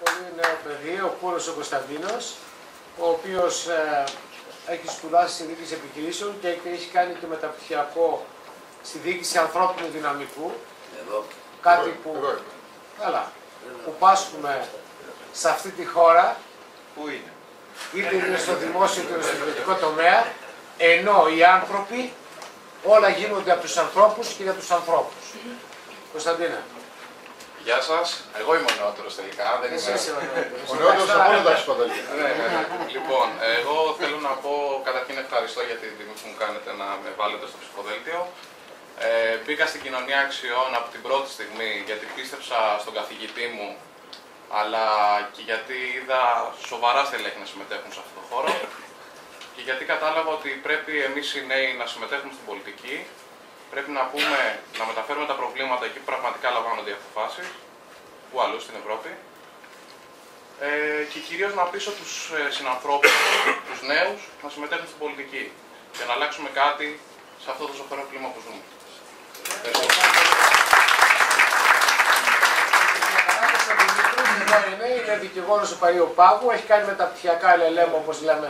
πολύ νέο παιδί, ο Κούρος ο Κωνσταντίνος, ο οποίος έχει σπουδάσει στη διοίκηση επιχειρήσεων και έχει κάνει το μεταπτυχιακό στη διοίκηση ανθρώπινου δυναμικού. Κάτι που, που πάσχουμε σε αυτή τη χώρα. Πού είναι? Είτε είναι στο δημόσιο είτε στο ιδιωτικό τομέα, ενώ οι άνθρωποι όλα γίνονται από τους ανθρώπους και για τους ανθρώπους. Κωνσταντίνα. Γεια σας, εγώ είμαι ο νεότερος τελικά, δεν είμαι... Ο νεότερος από όλα τα εξπανταλία. Λοιπόν, εγώ θέλω να πω καταρχήν ευχαριστώ για την τιμή που μου κάνετε να με βάλετε στο ψηφοδέλτιο. Μπήκα στην κοινωνία αξιών από την πρώτη στιγμή γιατί πίστεψα στον καθηγητή μου, αλλά και γιατί είδα σοβαρά στελέχη να συμμετέχουν σε αυτό το χώρο και γιατί κατάλαβα ότι πρέπει εμείς οι νέοι να συμμετέχουμε στην πολιτική, πρέπει να μεταφέρουμε τα προβλήματα εκεί που πραγματικά λαμβάνονται οι αποφάσεις, που αλλού στην Ευρώπη, και κυρίως να πείσω τους συνανθρώπους, τους νέους, να συμμετέχουν στην πολιτική και να αλλάξουμε κάτι σε αυτό το ζωφερό κλίμα που ζούμε. Είναι δικηγόρος του Παρίου Πάγου, έχει κάνει μεταπτυχιακά LLM όπως λέμε.